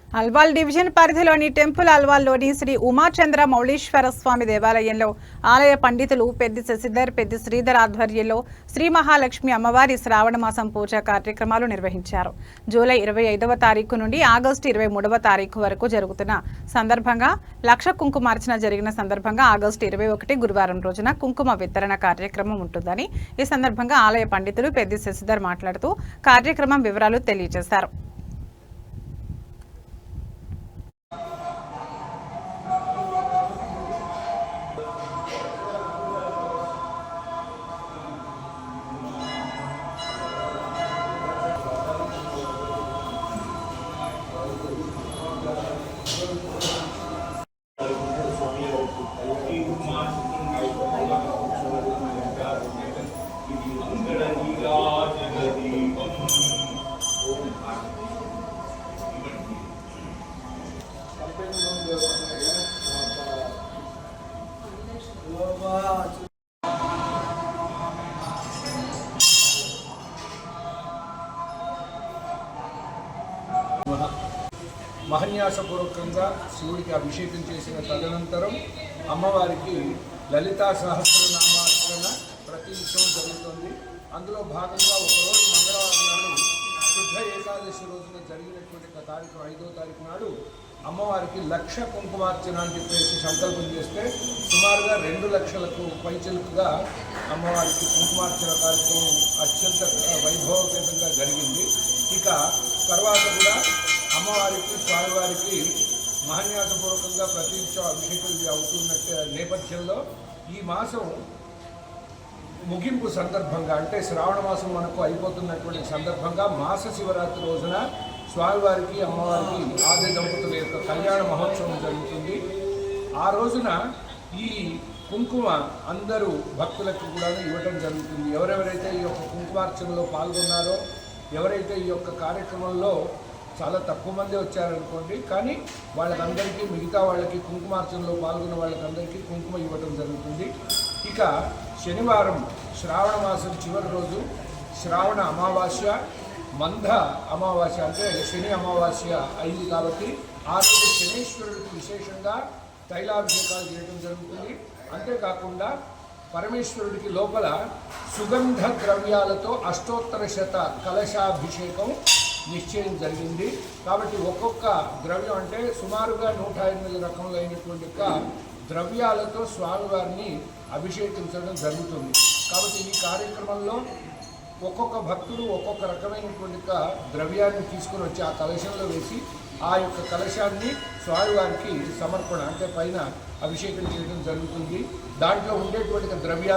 Alwal division పరిధిలోని temple అల్వాల్లోని Shri ఉమాచంద్ర మౌళీశ్వర స్వామి దేవాలయంలో ఆలయ పండితులు పెద్ది శశిధర్, పెద్ది శ్రీధర్ ఆధ్వర్యంలో శ్రీ మహాలక్ష్మి అమ్మవారి శ్రావణ మాసం పూజా కార్యక్రమాలు నిర్వహించారు. జూలై 25వ తారీఖు నుండి ఆగస్టు 23వ తారీఖు వరకు జరుగుతున్న సందర్భంగా లక్ష కుంకుమార్చన జరిగిన సందర్భంగా ఆగస్టు 21 గురువారం రోజున కుంకుమ వితరణ కార్యక్రమం ఉంటుందని ఈ సందర్భంగా ఆలయ పండితులు పెద్ది శశిధర్ మాట్లాడుతూ కార్యక్రమం వివరాలు తెలియజేశారు. మహన్యాసపూర్వకంగా శివుడికి అభిషేకం చేసిన తదనంతరం అమ్మవారికి లలితా సహస్రనామార్చన ప్రతి నిత్యం జరుగుతుంది. అందులో భాగంగా ఒకరోజు మంగళవారం నాడు శుద్ధ ఏకాదశి రోజున జరిగినటువంటి తారీఖు 5వ తారీఖు నాడు అమ్మవారికి లక్ష కుంకుమార్చన అని చెప్పేసి సంకల్పం చేస్తే సుమారుగా 2 లక్షలకు పైచిలుకుగా అమ్మవారికి కుంకుమార్చన కార్యక్రమం అత్యంత వైభవపేతంగా జరిగింది. ఇక తర్వాత కూడా అమ్మవారికి స్వామివారికి మహాన్యాసపూర్వకంగా ప్రతినిత్యం అభిషేకం అవుతున్న నేపథ్యంలో ఈ మాసం ముగింపు సందర్భంగా అంటే శ్రావణ మాసం మనకు అయిపోతున్నటువంటి సందర్భంగా మాస శివరాత్రి రోజున స్వామివారికి అమ్మవారికి ఆది దంపతుల యొక్క కళ్యాణ మహోత్సవం జరుగుతుంది. ఆ రోజున ఈ కుంకుమ అందరూ భక్తులకు కూడా ఇవ్వటం జరుగుతుంది. ఎవరెవరైతే ఈ యొక్క కుంకుమార్చనలో పాల్గొన్నారో, ఎవరైతే ఈ యొక్క కార్యక్రమంలో చాలా తక్కువ మంది వచ్చారనుకోండి, కానీ వాళ్ళకందరికీ మిగతా వాళ్ళకి కుంకుమార్చనలో పాల్గొన్న వాళ్ళకందరికీ కుంకుమ ఇవ్వటం జరుగుతుంది. ఇక శనివారం శ్రావణ మాసం చివరి రోజు శ్రావణ అమావాస్య, మంద అమావాస్య అంటే శని అమావాస్య అయింది కాబట్టి ఆ రోజు శనీశ్వరుడికి విశేషంగా తైలాభిషేకాలు చేయడం జరుగుతుంది. అంతేకాకుండా పరమేశ్వరుడికి లోపల సుగంధ ద్రవ్యాలతో అష్టోత్తర శత కలశాభిషేకం నిశ్చయం జరిగింది. కాబట్టి ఒక్కొక్క ద్రవ్యం అంటే సుమారుగా 108 రకములైనటువంటి ద్రవ్యాలతో స్వామివారిని అభిషేకించడం జరుగుతుంది. కాబట్టి ఈ కార్యక్రమంలో ఒక్కొక్క భక్తుడు ఒక్కొక్క రకమైనటువంటి ద్రవ్యాన్ని తీసుకుని వచ్చి ఆ కలశంలో వేసి ఆ యొక్క కలశాన్ని స్వామివారికి సమర్పణ అంటే పైన అభిషేకం చేయడం జరుగుతుంది. దాంట్లో ఉండేటువంటి ద్రవ్యాలు